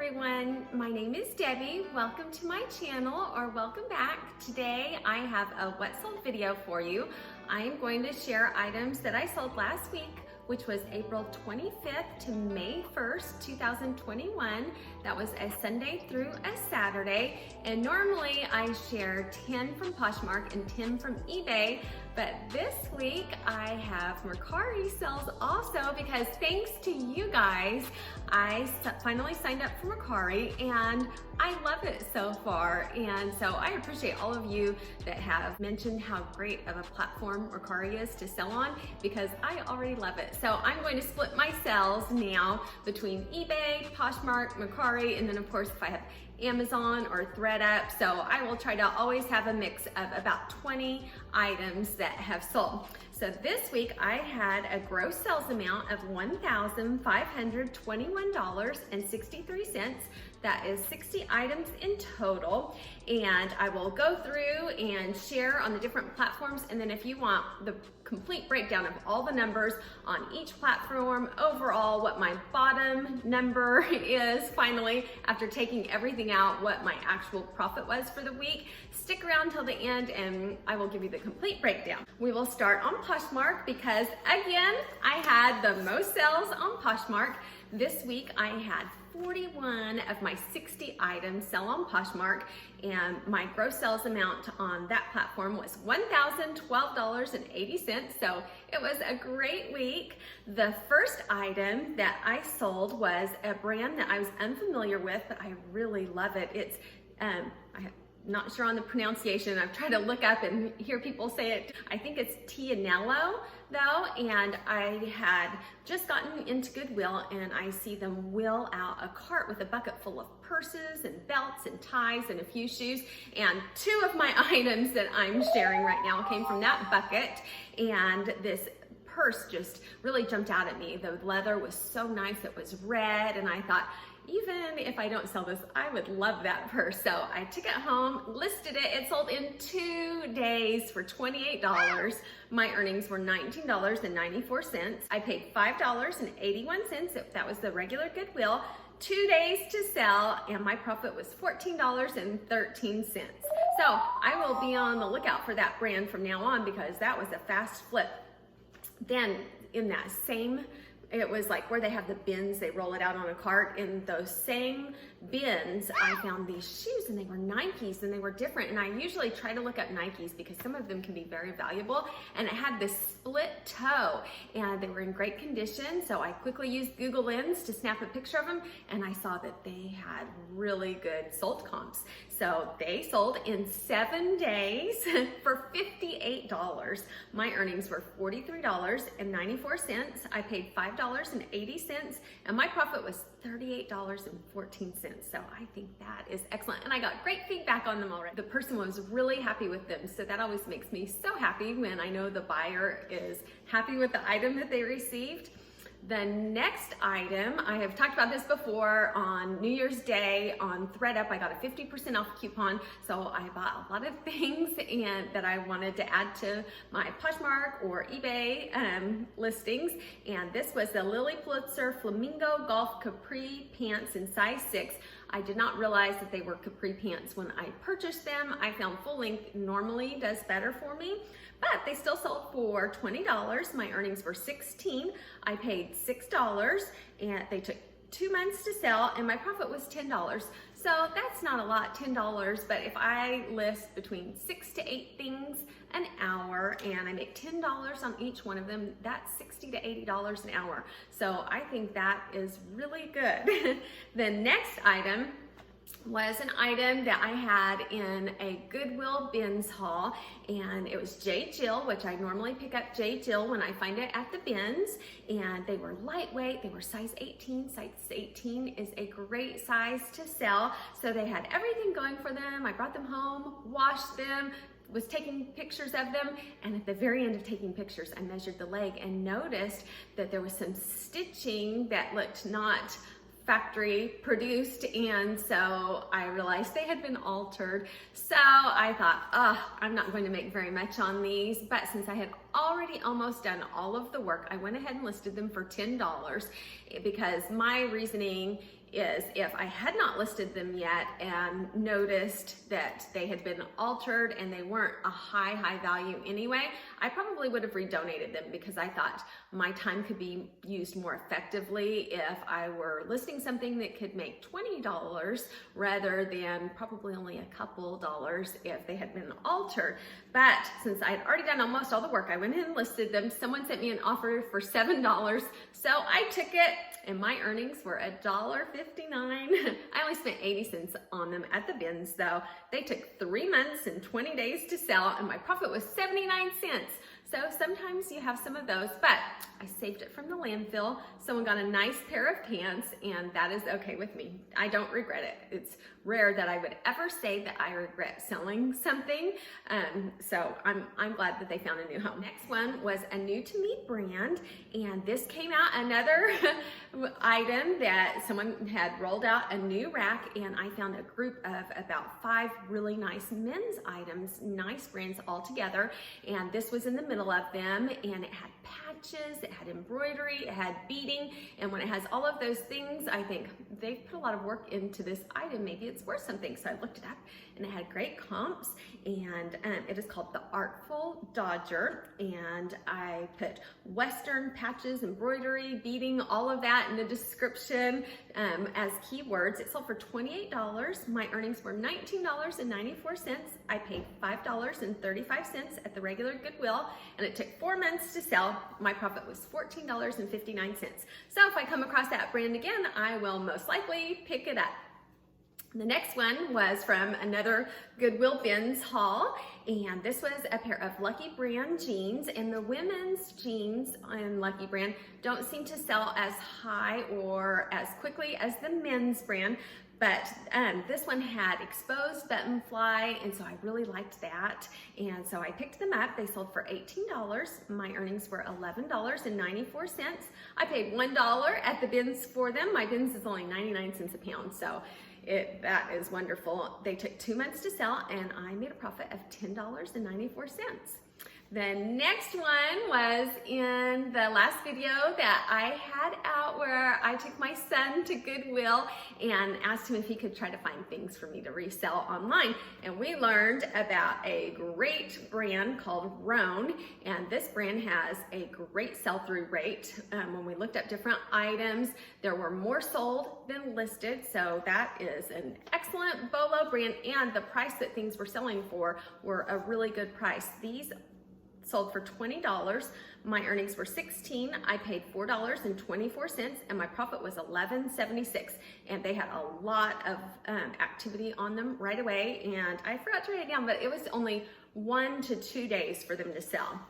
everyone, my name is Debbie. Welcome to my channel, or welcome back. Today I have a what sold video for you. I am going to share items that I sold last week, which was April 25th to May 1st, 2021. That was a Sunday through a Saturday. And normally I share 10 from Poshmark and 10 from eBay, but this week I have Mercari sales also, because thanks to you guys, I finally signed up for Mercari and I love it so far. And so I appreciate all of you that have mentioned how great of a platform Mercari is to sell on, because I already love it. So I'm going to split my sales now between eBay, Poshmark, Mercari, and then of course if I have Amazon or ThreadUp. So I will try to always have a mix of about 20 items that have sold. So this week I had a gross sales amount of $1,521.63. That is 60 items in total. And I will go through and share on the different platforms. And then if you want the complete breakdown of all the numbers on each platform, overall what my bottom number is finally, after taking everything out, what my actual profit was for the week, stick around till the end and I will give you the complete breakdown. We will start on Poshmark because again, I had the most sales on Poshmark. This week I had 41 of my 60 items sell on Poshmark, and my gross sales amount on that platform was $1,012.80. So it was a great week. The first item that I sold was a brand that I was unfamiliar with, but I really love it. It's I'm not sure on the pronunciation. I've tried to look up and hear people say it. I think it's Tianello though, and I had just gotten into Goodwill and I see them wheel out a cart with a bucket full of purses and belts and ties and a few shoes, and two of my items that I'm sharing right now came from that bucket, and this purse just really jumped out at me. The leather was so nice, it was red, and I thought, even if I don't sell this, I would love that purse. So I took it home, listed it. It sold in 2 days for $28. My earnings were $19.94. I paid $5.81. That was the regular Goodwill. 2 days to sell, and my profit was $14.13. So I will be on the lookout for that brand from now on, because that was a fast flip. Then in that same, it was like where they have the bins, they roll it out on a cart. In those same bins, I found these shoes, and they were Nikes, and they were different. And I usually try to look up Nikes because some of them can be very valuable. And it had this split toe, and they were in great condition. So I quickly used Google Lens to snap a picture of them, and I saw that they had really good sold comps. So they sold in 7 days for $58. My earnings were $43.94. I paid $5.80, and my profit was $38.14. So I think that is excellent. And I got great feedback on them already. The person was really happy with them. So that always makes me so happy when I know the buyer is happy with the item that they received. The next item, I have talked about this before, on New Year's Day on ThreadUp, I got a 50% off coupon. So I bought a lot of things and that I wanted to add to my Poshmark or eBay listings. And this was the Lily Pulitzer Flamingo Golf Capri pants in size 6. I did not realize that they were capri pants when I purchased them. I found full length normally does better for me, but they still sold for $20. My earnings were $16. I paid $6, and they took 2 months to sell, and my profit was $10. So that's not a lot, $10, but if I list between 6 to 8 things an hour and I make $10 on each one of them, that's $60 to $80 an hour. So I think that is really good. The next item was an item that I had in a Goodwill bins haul, and it was J. Jill, which I normally pick up J. Jill when I find it at the bins, and they were lightweight. They were size 18. Size 18 is a great size to sell, so they had everything going for them. I brought them home, washed them, was taking pictures of them, and at the very end of taking pictures, I measured the leg and noticed that there was some stitching that looked not factory produced, and so I realized they had been altered. So I thought, I'm not going to make very much on these, but since I had already almost done all of the work, I went ahead and listed them for $10, because my reasoning is if I had not listed them yet and noticed that they had been altered and they weren't a high value anyway, I probably would have redonated them, because I thought my time could be used more effectively if I were listing something that could make $20 rather than probably only a couple dollars if they had been altered. But since I had already done almost all the work, I went ahead and listed them. Someone sent me an offer for $7, so I took it, and my earnings were $1.59. I only spent 80 cents on them at the bins though. They took 3 months and 20 days to sell, and my profit was 79 cents. So sometimes you have some of those, but I saved it from the landfill. Someone got a nice pair of pants, and that is okay with me. I don't regret it. It's rare that I would ever say that I regret selling something. So I'm glad that they found a new home. Next one was a new to me brand, and this came out, another item that someone had rolled out a new rack, and I found a group of about 5 really nice men's items, nice brands all together, and this was in the middle of them, and it had patches, it had embroidery, it had beading, and when it has all of those things, I think they've put a lot of work into this item. Maybe it's worth something. So I looked it up, and it had great comps, and it is called the Artful Dodger, and I put Western patches, embroidery, beading, all of that in the description as keywords. It sold for $28. My earnings were $19.94. I paid $5.35 at the regular Goodwill, and it took 4 months to sell. My profit was $14.59. So if I come across that brand again, I will most likely pick it up. The next one was from another Goodwill bins haul, and this was a pair of Lucky Brand jeans, and the women's jeans in Lucky Brand don't seem to sell as high or as quickly as the men's brand, but this one had exposed button fly, and so I really liked that, and so I picked them up. They sold for $18. My earnings were $11.94. I paid $1 at the bins for them. My bins is only 99 cents a pound, so that is wonderful. They took 2 months to sell, and I made a profit of $10.94. The next one was in the last video that I had out, where I took my son to Goodwill and asked him if he could try to find things for me to resell online. And we learned about a great brand called Roan, and this brand has a great sell-through rate. When we looked up different items, there were more sold than listed, so that is an excellent BOLO brand, and the price that things were selling for were a really good price. These sold for $20. My earnings were $16. I paid $4.24, and my profit was $11.76. And they had a lot of activity on them right away, and I forgot to write it down, but it was only 1 to 2 days for them to sell.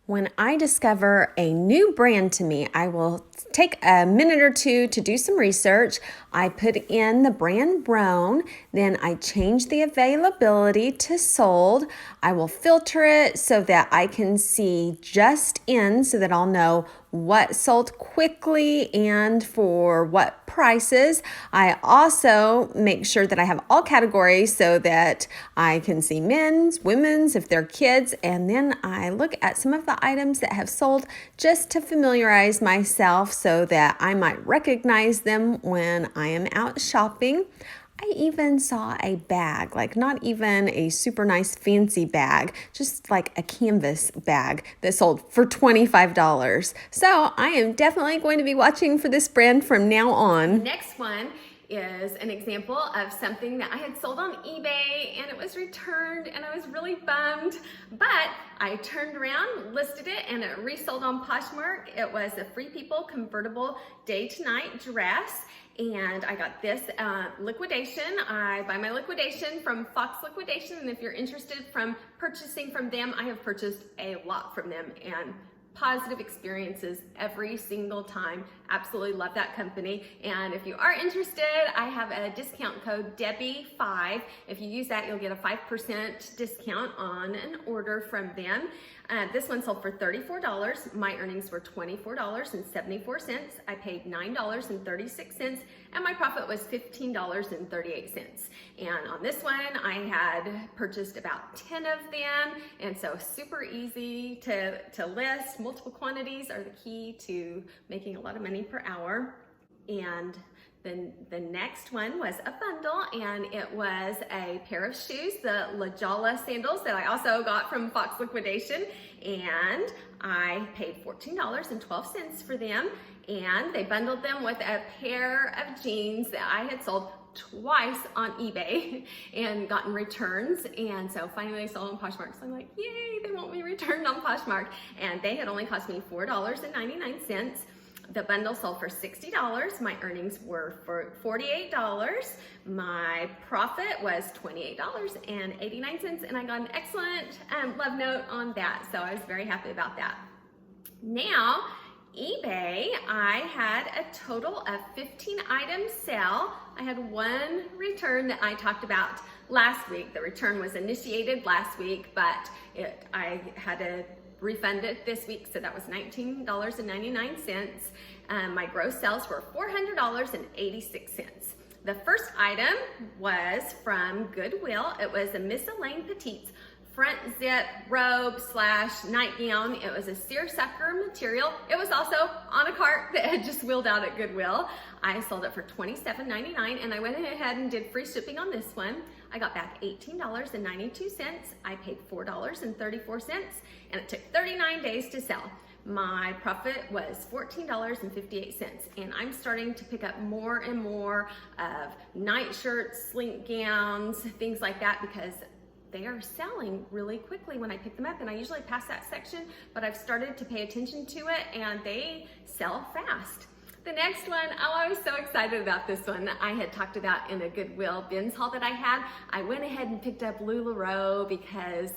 When I discover a new brand to me, I will take a minute or two to do some research. I put in the brand Roan, then I change the availability to sold. I will filter it so that I can see just in, so that I'll know what sold quickly and for what prices. I also make sure that I have all categories so that I can see men's, women's, if they're kids, and then I look at some of the items that have sold just to familiarize myself so that I might recognize them when I am out shopping. I even saw a bag, like not even a super nice fancy bag, just like a canvas bag that sold for $25. So I am definitely going to be watching for this brand from now on. The next one is an example of something that I had sold on eBay, and it was returned, and I was really bummed, but I turned around, listed it, and it resold on Poshmark. It was a Free People convertible day to night dress, and I got this liquidation. I buy my liquidation from Fox Liquidation, and if you're interested from purchasing from them, I have purchased a lot from them, and positive experiences every single time. Absolutely love that company. And if you are interested, I have a discount code Debbie5. If you use that, you'll get a 5% discount on an order from them. This one sold for $34. My earnings were $24.74. I paid $9.36, and my profit was $15.38. And on this one, I had purchased about 10 of them, and so super easy to list. Multiple quantities are the key to making a lot of money per hour. And The next one was a bundle, and it was a pair of shoes, the La Jolla sandals that I also got from Fox Liquidation, and I paid $14.12 for them, and they bundled them with a pair of jeans that I had sold twice on eBay and gotten returns, and so finally they sold on Poshmark. So I'm like, yay, they want me returned on Poshmark, and they had only cost me $4.99. The bundle sold for $60. My earnings were for $48. My profit was $28.89, and I got an excellent love note on that, so I was very happy about that. Now, eBay, I had a total of 15 items sell. I had one return that I talked about last week. The return was initiated last week, but I had to refund it this week, so that was $19.99. My gross sales were $400.86. The first item was from Goodwill. It was a Miscellaneous Petites front zip robe / nightgown. It was a seersucker material. It was also on a cart that had just wheeled out at Goodwill. I sold it for $27.99, and I went ahead and did free shipping on this one. I got back $18.92. I paid $4.34, and it took 39 days to sell. My profit was $14.58, and I'm starting to pick up more and more of night shirts, slink gowns, things like that, because they are selling really quickly when I pick them up, and I usually pass that section, but I've started to pay attention to it, and they sell fast. The next one, oh, I was so excited about this one. I had talked about in a Goodwill bins haul that I had. I went ahead and picked up LuLaRoe because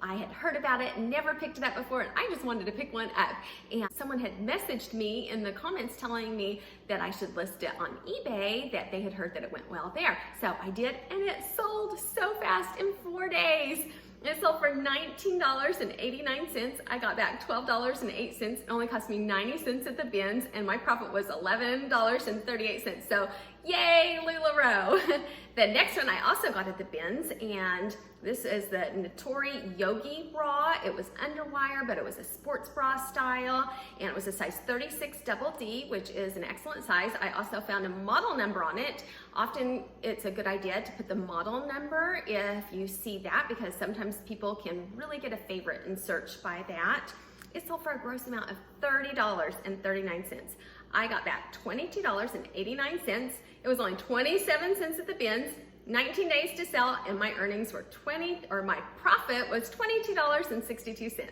I had heard about it and never picked it up before, and I just wanted to pick one up. And someone had messaged me in the comments telling me that I should list it on eBay, that they had heard that it went well there. So I did, and it sold so fast in 4 days. It sold for $19.89. I got back $12.08. It only cost me 90 cents at the bins, and my profit was $11.38. So yay, LuLaRoe. The next one I also got at the bins, and this is the Natori Yogi bra. It was underwire, but it was a sports bra style, and it was a size 36 double D, which is an excellent size. I also found a model number on it. Often it's a good idea to put the model number if you see that, because sometimes people can really get a favorite and search by that. It sold for a gross amount of $30.39. I got back $22.89. It was only 27 cents at the bins, 19 days to sell, and my earnings were my profit was $22.62.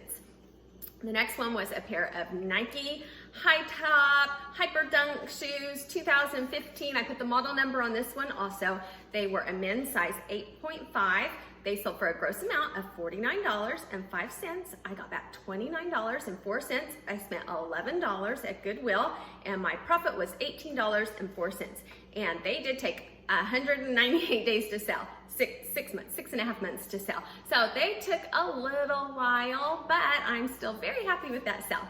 The next one was a pair of Nike high top hyper dunk shoes, 2015. I put the model number on this one also. They were a men's size 8.5. They sold for a gross amount of $49.05. I got back $29.04. I spent $11 at Goodwill, and my profit was $18.04. And they did take 198 days to sell. 6.5 months to sell. So they took a little while, but I'm still very happy with that sell.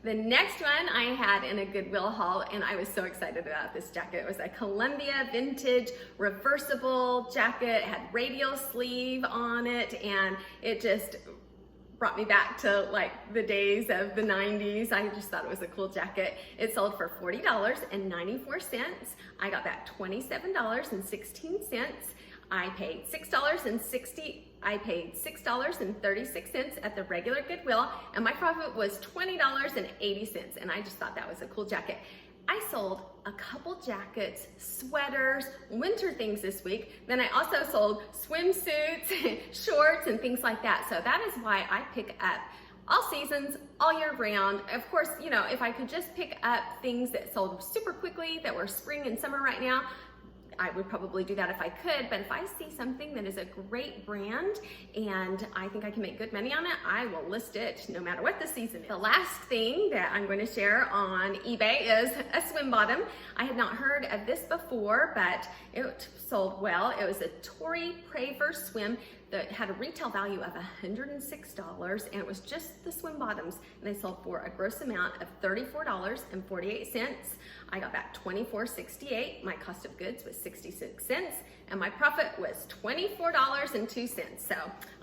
The next one I had in a Goodwill haul, and I was so excited about this jacket. It was a Columbia vintage reversible jacket. It had radial sleeve on it, and it just brought me back to like the days of the 90s. I just thought it was a cool jacket. It sold for $40.94. I got back $27.16. I paid $6.36 at the regular Goodwill, and my profit was $20.80, and I just thought that was a cool jacket. I sold a couple jackets, sweaters, winter things this week. Then I also sold swimsuits, shorts, and things like that. So that is why I pick up all seasons, all year round. Of course, you know, if I could just pick up things that sold super quickly, that were spring and summer right now, I would probably do that if I could, but if I see something that is a great brand and I think I can make good money on it, I will list it no matter what the season is. The last thing that I'm going to share on eBay is a swim bottom. I had not heard of this before, but it sold well. It was a Tory Praver swim that had a retail value of $106, and it was just the swim bottoms, and they sold for a gross amount of $34.48. I got back $24.68. My cost of goods was 66 cents, and my profit was $24.02. So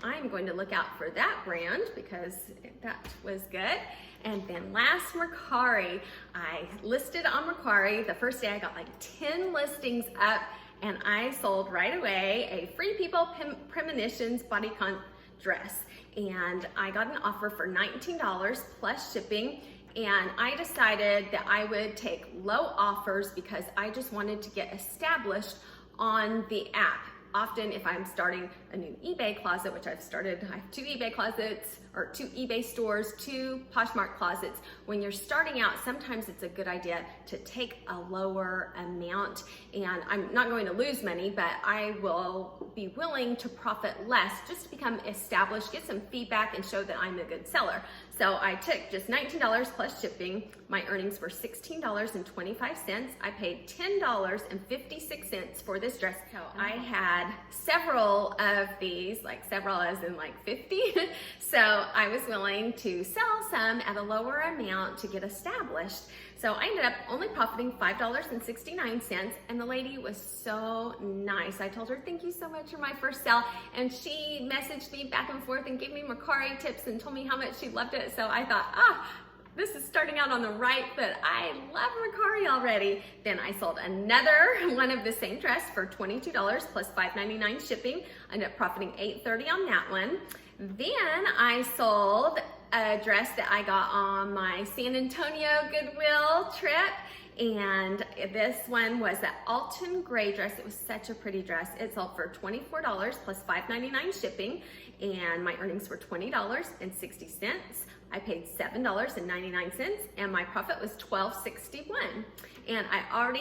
I'm going to look out for that brand because that was good. And then last, Mercari. I listed on Mercari. The first day I got like 10 listings up, and I sold right away a Free People Premonitions bodycon dress. And I got an offer for $19 plus shipping. And I decided that I would take low offers because I just wanted to get established on the app. Often if I'm starting a new eBay closet, which I've started, I have 2 eBay closets, or 2 eBay stores, 2 Poshmark closets. When you're starting out, sometimes it's a good idea to take a lower amount, and I'm not going to lose money, but I will be willing to profit less just to become established, get some feedback, and show that I'm a good seller. So I took just $19 plus shipping. My earnings were $16.25. I paid $10.56 for this dress. So I had several of these, like several as in like 50. So I was willing to sell some at a lower amount to get established. So I ended up only profiting $5.69, and the lady was so nice. I told her, thank you so much for my first sale, and she messaged me back and forth and gave me Mercari tips and told me how much she loved it. So I thought, this is starting out on the right foot. I love Mercari already. Then I sold another one of the same dress for $22 plus $5.99 shipping. I ended up profiting $8.30 on that one. Then I sold a dress that I got on my San Antonio Goodwill trip, and this one was the Alton gray dress. It was such a pretty dress. It sold for $24 plus $5.99 shipping, and my earnings were $20.60. I paid $7.99, and my profit was $12.61. And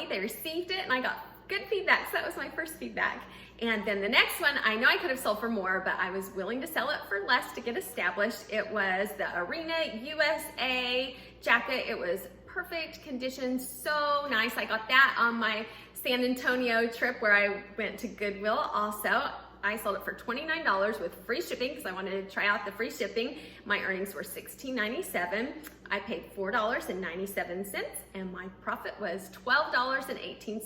they received it, and I got good feedback. So that was my first feedback. And then the next one, I know I could have sold for more, but I was willing to sell it for less to get established. It was the Arena USA jacket. It was perfect condition, so nice. I got that on my San Antonio trip where I went to Goodwill also. I sold it for $29 with free shipping because I wanted to try out the free shipping. My earnings were $16.97. I paid $4.97, and my profit was $12.18.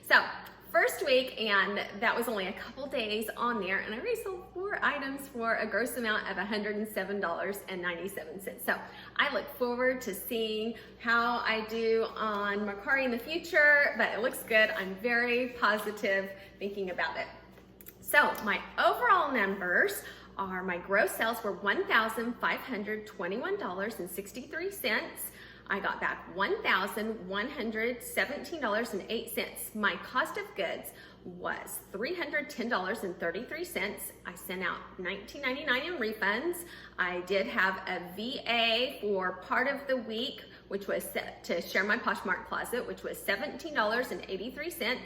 So first week, and that was only a couple days on there, and I resold 4 items for a gross amount of $107.97. So I look forward to seeing how I do on Mercari in the future, but it looks good. I'm very positive thinking about it. So my overall numbers are, my gross sales were $1,521.63. I got back $1,117.08. My cost of goods was $310.33. I sent out $19.99 in refunds. I did have a VA for part of the week, which was set to share my Poshmark closet, which was $17.83.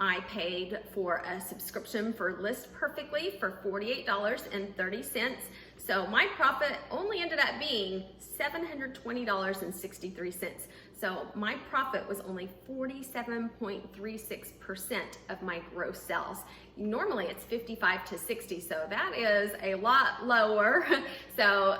I paid for a subscription for List Perfectly for $48.30. So my profit only ended up being $720.63. So my profit was only 47.36% of my gross sales. Normally it's 55 to 60, so that is a lot lower. So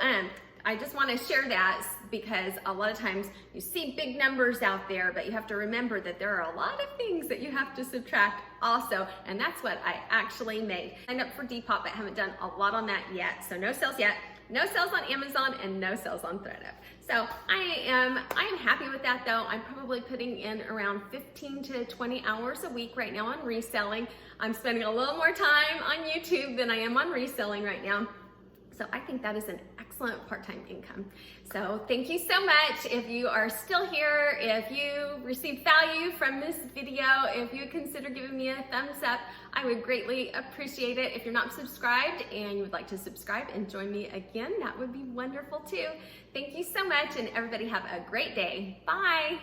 I just want to share that because a lot of times you see big numbers out there, but you have to remember that there are a lot of things that you have to subtract also, and that's what I actually made. I signed up for Depop, but haven't done a lot on that yet, so no sales yet. No sales on Amazon and no sales on ThreadUp. So I am happy with that though. I'm probably putting in around 15 to 20 hours a week right now on reselling. I'm spending a little more time on YouTube than I am on reselling right now. So I think that is an excellent part-time income. So thank you so much. If you are still here, if you received value from this video, if you consider giving me a thumbs up, I would greatly appreciate it. If you're not subscribed and you would like to subscribe and join me again, that would be wonderful too. Thank you so much, and everybody have a great day. Bye.